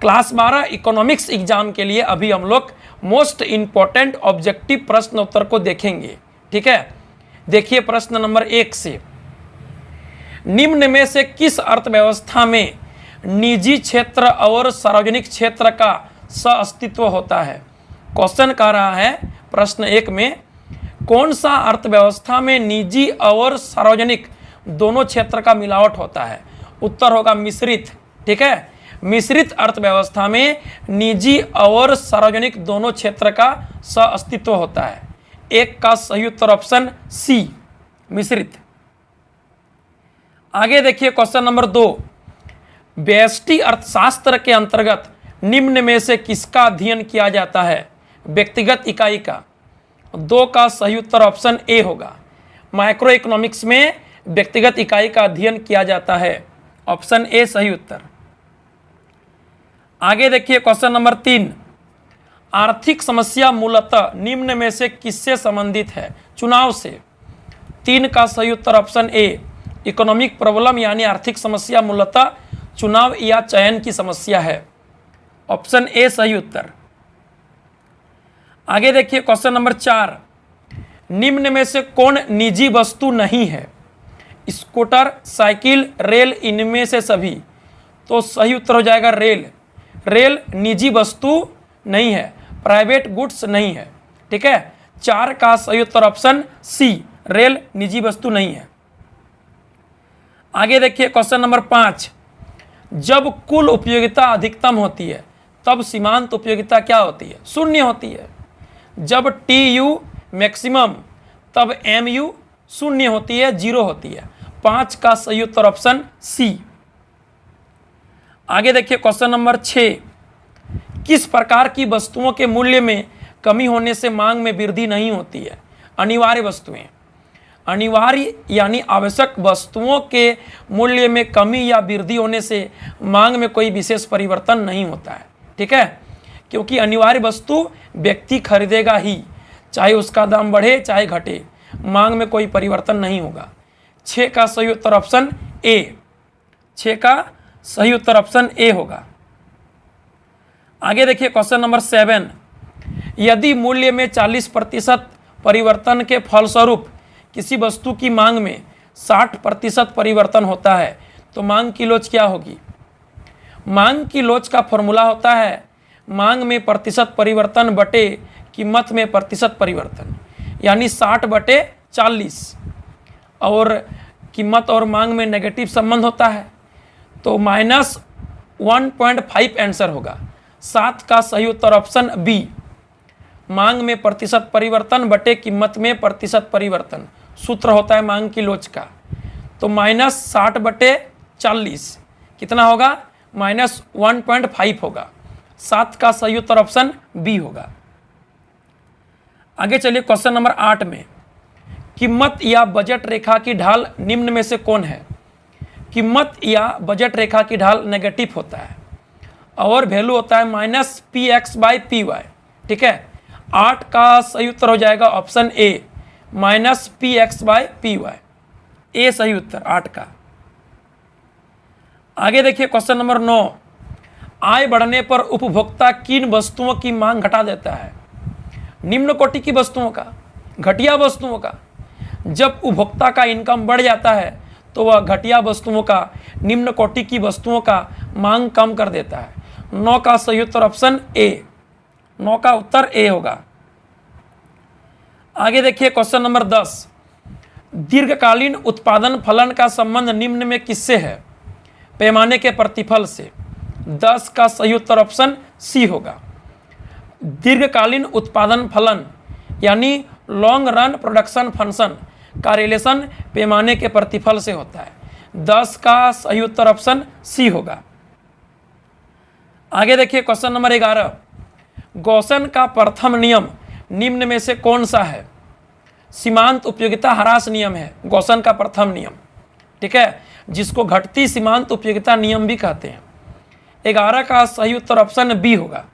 Class 12 economics exam के लिए अभी हम लोग मोस्ट इंपॉर्टेंट ऑब्जेक्टिव प्रश्न उत्तर को देखेंगे। ठीक है, देखिए प्रश्न नंबर 1 से, निम्न में से किस अर्थव्यवस्था में निजी क्षेत्र और सार्वजनिक क्षेत्र का सहअस्तित्व होता है। क्वेश्चन कह रहा है प्रश्न 1 में, कौन सा अर्थव्यवस्था में निजी और सार्वजनिक दोनों क्षेत्र का मिलावट होता है। उत्तर होगा मिश्रित। ठीक है, मिश्रित अर्थव्यवस्था में निजी और सार्वजनिक दोनों क्षेत्र का सहअस्तित्व होता है। 1 का सही उत्तर ऑप्शन सी, मिश्रित। आगे देखिए क्वेश्चन नंबर 2, व्यष्टि अर्थशास्त्र के अंतर्गत निम्न में से किसका अध्ययन किया जाता है। व्यक्तिगत इकाई का। 2 का सही उत्तर ऑप्शन ए होगा। माइक्रो इकोनॉमिक्स में व्यक्तिगत इकाई का अध्ययन किया जाता है। ऑप्शन ए सही उत्तर। आगे देखिए क्वेश्चन नंबर 3, आर्थिक समस्या मूलतः निम्न में से किससे संबंधित है। चुनाव से। 3 का सही उत्तर ऑप्शन ए, इकोनॉमिक प्रॉब्लम यानी आर्थिक समस्या मूलतः चुनाव या चयन की समस्या है। ऑप्शन ए सही उत्तर। आगे देखिए क्वेश्चन नंबर 4, निम्न में से कौन निजी वस्तु नहीं है। स्कूटर, साइकिल, रेल, इनमें से सभी। तो सही उत्तर हो जाएगा रेल। रेल निजी वस्तु नहीं है, प्राइवेट गुड्स नहीं है। ठीक है, 4 का सही उत्तर ऑप्शन सी, रेल निजी वस्तु नहीं है। आगे देखिए क्वेश्चन नंबर 5, जब कुल उपयोगिता अधिकतम होती है तब सीमांत उपयोगिता क्या होती है। शून्य होती है। जब TU मैक्सिमम तब MU शून्य होती है, 0 होती है। 5 का सही उत्तर ऑप्शन सी। आगे देखिए क्वेश्चन नंबर 6, किस प्रकार की वस्तुओं के मूल्य में कमी होने से मांग में वृद्धि नहीं होती है। अनिवार्य वस्तुएं। अनिवार्य यानी आवश्यक वस्तुओं के मूल्य में कमी या वृद्धि होने से मांग में कोई विशेष परिवर्तन नहीं होता है। ठीक है, क्योंकि अनिवार्य वस्तु व्यक्ति खरीदेगा ही, चाहे उसका दाम बढ़े चाहे घटे, मांग में कोई परिवर्तन नहीं होगा। 6 का सही उत्तर ऑप्शन ए। 6 का सही उत्तर ऑप्शन ए होगा। आगे देखिए क्वेश्चन नंबर 7, यदि मूल्य में 40% परिवर्तन के फलस्वरूप किसी वस्तु की मांग में 60% परिवर्तन होता है तो मांग की लोच क्या होगी। मांग की लोच का फॉर्मूला होता है मांग में प्रतिशत परिवर्तन बटे कीमत में प्रतिशत परिवर्तन, यानी 60/40 और कीमत और मांग में नेगेटिव संबंध होता है तो -1.5 आंसर होगा। 7 का सही उत्तर ऑप्शन बी, मांग में प्रतिशत परिवर्तन बटे कीमत में प्रतिशत परिवर्तन सूत्र होता है मांग की लोच का। तो -60/40 कितना होगा, -1.5 होगा। 7 का सही उत्तर ऑप्शन बी होगा। आगे चलिए क्वेश्चन नंबर 8 में, कीमत या बजट रेखा की ढाल निम्न में से कौन है। कीमत या बजट रेखा की ढाल नेगेटिव होता है और वैल्यू होता है -PX/PY। ठीक है, 8 का सही उत्तर हो जाएगा ऑप्शन ए, -PX/PY। ए सही उत्तर 8 का। आगे देखिए क्वेश्चन नंबर 9, आय बढ़ने पर उपभोक्ता किन वस्तुओं की मांग घटा देता है। निम्न कोटि की वस्तुओं का, घटिया वस्तुओं का। जब उपभोक्ता का इनकम बढ़ जाता है तो वह घटिया वस्तुओं का, निम्न कोटि की वस्तुओं का मांग कम कर देता है। 9 का सही उत्तर ऑप्शन ए, 9 का उत्तर ए होगा। आगे देखिए क्वेश्चन नंबर 10, दीर्घकालीन उत्पादन फलन का संबंध निम्न में किससे है। पैमाने के प्रतिफल से। 10 का सही उत्तर ऑप्शन सी होगा। दीर्घकालीन उत्पादन फलन यानी लॉन्ग रन प्रोडक्शन फंक्शन का रिलेशन पैमाने के प्रतिफल से होता है। 10 का सही उत्तर ऑप्शन सी होगा। आगे देखिए क्वेश्चन नंबर 11, गॉसन का प्रथम नियम निम्न में से कौन सा है। सीमांत उपयोगिता ह्रास नियम है गॉसन का प्रथम नियम। ठीक है, जिसको घटती सीमांत उपयोगिता नियम भी कहते हैं। 11 का सही उत्तर ऑप्शन बी होगा।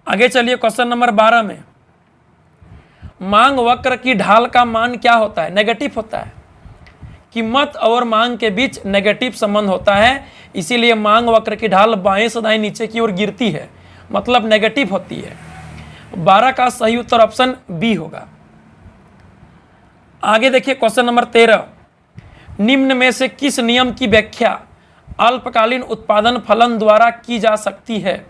आगे चलिए क्वेश्चन नंबर 12 में, मांग वक्र की ढाल का मान क्या होता है। नेगेटिव होता है। कीमत और मांग के बीच नेगेटिव संबंध होता है, इसीलिए मांग वक्र की ढाल बाएं से दाएं नीचे की ओर गिरती है, मतलब नेगेटिव होती है। 12 का सही उत्तर ऑप्शन बी होगा। आगे देखिए क्वेश्चन नंबर 13, निम्न में से किस नियम की व्याख्या अल्पकालीन उत्पादन फलन द्वारा की जा सकती है?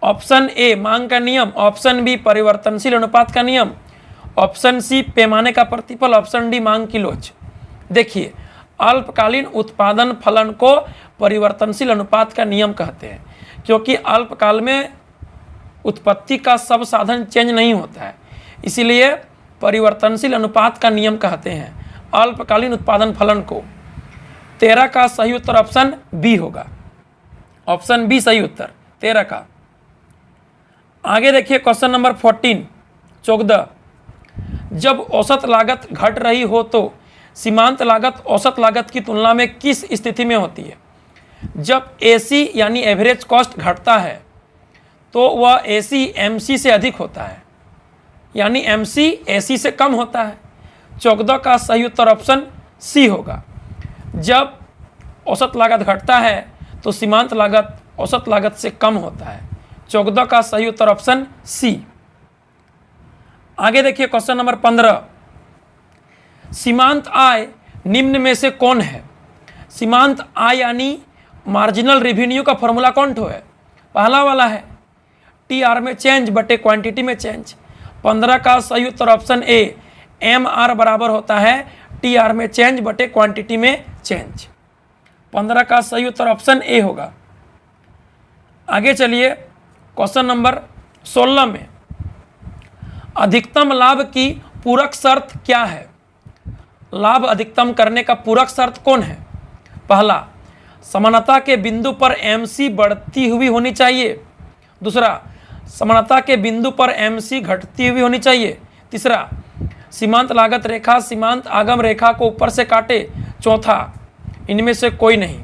ऑप्शन ए मांग का नियम, ऑप्शन बी परिवर्तनशील अनुपात का नियम, ऑप्शन सी पैमाने का प्रतिफल, ऑप्शन डी मांग की लोच। देखिए, अल्पकालीन उत्पादन फलन को परिवर्तनशील अनुपात का नियम कहते हैं, क्योंकि अल्पकाल में उत्पत्ति का सब साधन चेंज नहीं होता है, इसीलिए परिवर्तनशील अनुपात का नियम कहते हैं अल्पकालीन उत्पादन फलन को। 13 का सही उत्तर ऑप्शन बी होगा, ऑप्शन बी सही उत्तर 13 का। आगे देखिए क्वेश्चन नंबर 14, जब औसत लागत घट रही हो तो सीमांत लागत औसत लागत की तुलना में किस स्थिति में होती है? जब AC यानी एवरेज कॉस्ट घटता है तो वह AC MC से अधिक होता है, यानी MC AC से कम होता है। 14 का सही उत्तर ऑप्शन सी होगा। जब औसत लागत घटता है तो सीमांत लागत औसत लागत से कम होता है। 14 का सही उत्तर ऑप्शन सी। आगे देखिए क्वेश्चन नंबर 15, सीमांत आय निम्न में से कौन है? सीमांत आय यानी मार्जिनल रेवेन्यू का फॉर्मूला कौन ठो है? पहला वाला है TR में चेंज बटे क्वांटिटी में चेंज। 15 का सही उत्तर ऑप्शन ए MR बराबर होता है TR में चेंज बटे क्वांटिटी में चेंज। 15 का सही उत्तर ऑप्शन ए होगा। आगे चलिए क्वेश्चन नंबर 16 में, अधिकतम लाभ की पूरक शर्त क्या है? लाभ अधिकतम करने का पूरक शर्त कौन है? पहला, समानता के बिंदु पर MC बढ़ती हुई होनी चाहिए। दूसरा, समानता के बिंदु पर MC घटती हुई होनी चाहिए। तीसरा, सीमांत लागत रेखा सीमांत आगम रेखा को ऊपर से काटे। चौथा, इनमें से कोई नहीं।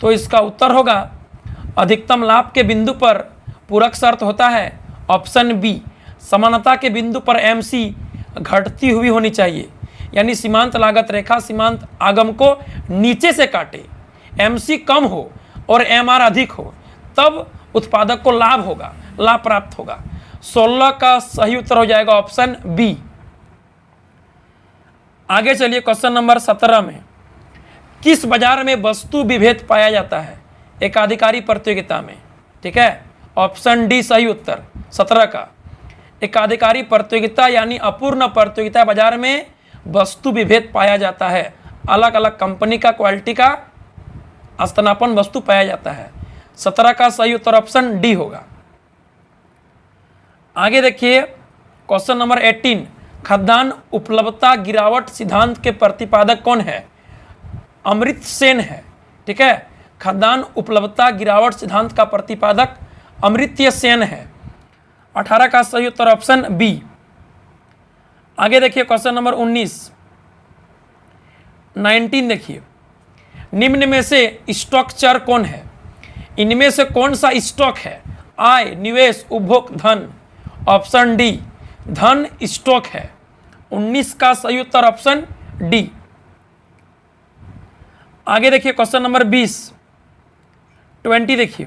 तो इसका उत्तर होगा अधिकतम लाभ के बिंदु पर पूरक शर्त होता है ऑप्शन बी, समानता के बिंदु पर MC घटती हुई होनी चाहिए, यानी सीमांत लागत रेखा सीमांत आगम को नीचे से काटे, MC कम हो और MR अधिक हो, तब उत्पादक को लाभ होगा, लाभ प्राप्त होगा। 16 का सही उत्तर हो जाएगा ऑप्शन बी। आगे चलिए क्वेश्चन नंबर 17 में, किस बाजार में वस्तु विभेद पाया जाता है? एकाधिकारी प्रतियोगिता में। ठीक है, ऑप्शन डी सही उत्तर 17 का। एकाधिकारी प्रतियोगिता यानी अपूर्ण प्रतियोगिता बाजार में वस्तु विभेद पाया जाता है, अलग अलग कंपनी का क्वालिटी का स्थानापन्न वस्तु पाया जाता है। 17 का सही उत्तर ऑप्शन डी होगा। आगे देखिए क्वेश्चन नंबर 18, खाद्यान्न उपलब्धता गिरावट सिद्धांत के प्रतिपादक कौन है? अमृत सेन है। ठीक है, खाद्यान्न उपलब्धता गिरावट सिद्धांत का प्रतिपादक अमृत्य सेन है। 18 का सही उत्तर ऑप्शन बी। आगे देखिए क्वेश्चन नंबर 19 देखिए, निम्न में से स्टॉक चर कौन है? इनमें से कौन सा स्टॉक है? आय, निवेश, उपभोग, धन। ऑप्शन डी धन स्टॉक है। 19 का सही उत्तर ऑप्शन डी। आगे देखिए क्वेश्चन नंबर 20 देखिए,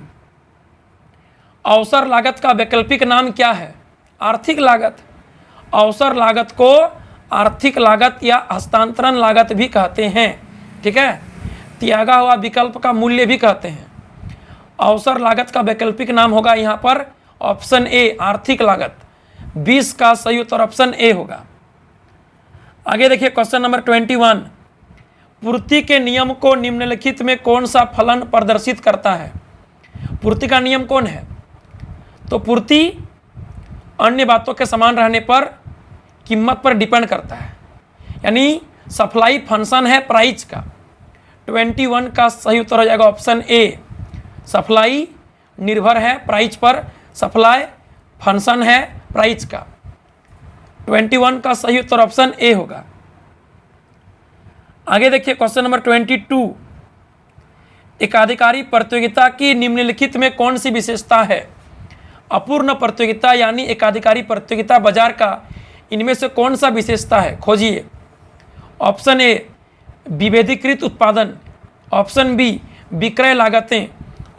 अवसर लागत का वैकल्पिक नाम क्या है? आर्थिक लागत। अवसर लागत को आर्थिक लागत या हस्तांतरण लागत भी कहते हैं। ठीक है, त्यागा हुआ विकल्प का मूल्य भी कहते हैं। अवसर लागत का वैकल्पिक नाम होगा यहाँ पर ऑप्शन ए आर्थिक लागत। 20 का सही उत्तर ऑप्शन ए होगा। आगे देखिए क्वेश्चन नंबर 21, पूर्ति के नियम को निम्नलिखित में कौन सा फलन प्रदर्शित करता है? पूर्ति का नियम कौन है? तो पूर्ति अन्य बातों के समान रहने पर कीमत पर डिपेंड करता है, यानी सप्लाई फंक्शन है प्राइस का। 21 का सही उत्तर हो जाएगा ऑप्शन ए, सप्लाई निर्भर है प्राइस पर, सप्लाई फंक्शन है प्राइस का। 21 का सही उत्तर ऑप्शन ए होगा। आगे देखिए क्वेश्चन नंबर 22, एकाधिकारी प्रतियोगिता की निम्नलिखित में कौन सी विशेषता है? अपूर्ण प्रतियोगिता यानी एकाधिकारी प्रतियोगिता बाजार का इनमें से कौन सा विशेषता है? खोजिए। ऑप्शन ए विभेदीकृत उत्पादन, ऑप्शन बी विक्रय लागतें,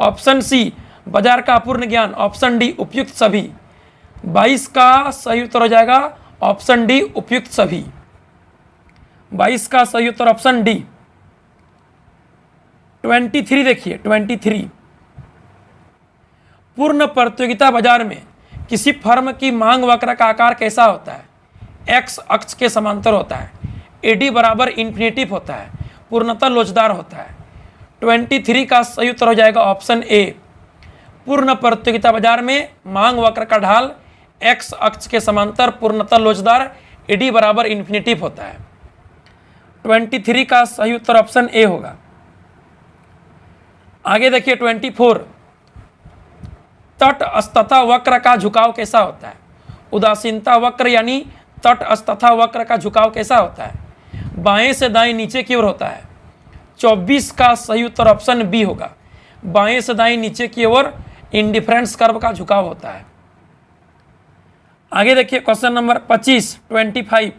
ऑप्शन सी बाजार का अपूर्ण ज्ञान, ऑप्शन डी उपयुक्त सभी। 22 का सही उत्तर हो जाएगा ऑप्शन डी उपयुक्त सभी। 22 का सही उत्तर ऑप्शन डी। 23 देखिए 23, पूर्ण प्रतियोगिता बाजार में किसी फर्म की मांग वक्र का आकार कैसा होता है? एक्स अक्ष के समांतर होता है, एडी बराबर इन्फिनेटिव होता है, पूर्णतः लोचदार होता है। 23 का सही उत्तर हो जाएगा ऑप्शन ए। पूर्ण प्रतियोगिता बाजार में मांग वक्र का ढाल एक्स अक्ष के समांतर, पूर्णतः लोचदार, एडी बराबर इन्फिनेटिव होता है। 23 का सही उत्तर ऑप्शन ए होगा। आगे देखिए 24, तटस्थता वक्र का झुकाव कैसा होता है? उदासीनता वक्र यानी तटस्थता वक्र का झुकाव कैसा होता है? बाएं से दाएं नीचे की ओर होता है। 24 का सही उत्तर ऑप्शन बी होगा। बाएं से दाएं नीचे की ओर इंडिफरेंस कर्व का झुकाव होता है। आगे देखिए क्वेश्चन नंबर 25,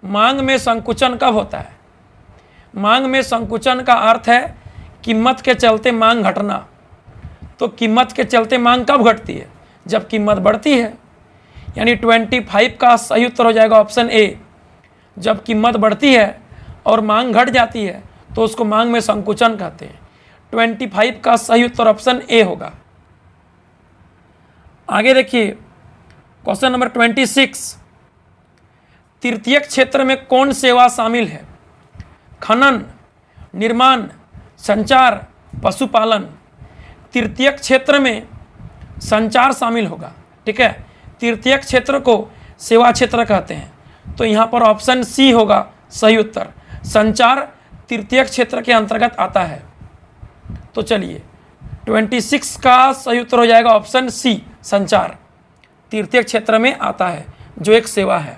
मांग में संकुचन कब होता है? मांग में संकुचन का अर्थ है कीमत के चलते मांग घटना। तो कीमत के चलते मांग कब घटती है? जब कीमत बढ़ती है। यानी 25 का सही उत्तर हो जाएगा ऑप्शन ए। जब कीमत बढ़ती है और मांग घट जाती है तो उसको मांग में संकुचन कहते हैं। 25 का सही उत्तर ऑप्शन ए होगा। आगे देखिए क्वेश्चन नंबर 26, तृतीयक क्षेत्र में कौन सेवा शामिल है? खनन, निर्माण, संचार, पशुपालन। तृतीयक क्षेत्र में संचार शामिल होगा, ठीक है। तृतीयक क्षेत्र को सेवा क्षेत्र कहते हैं, तो यहाँ पर ऑप्शन सी होगा सही उत्तर। संचार तृतीयक क्षेत्र के अंतर्गत आता है। तो चलिए 26 का सही उत्तर हो जाएगा ऑप्शन सी, संचार तृतीयक क्षेत्र में आता है जो एक सेवा है।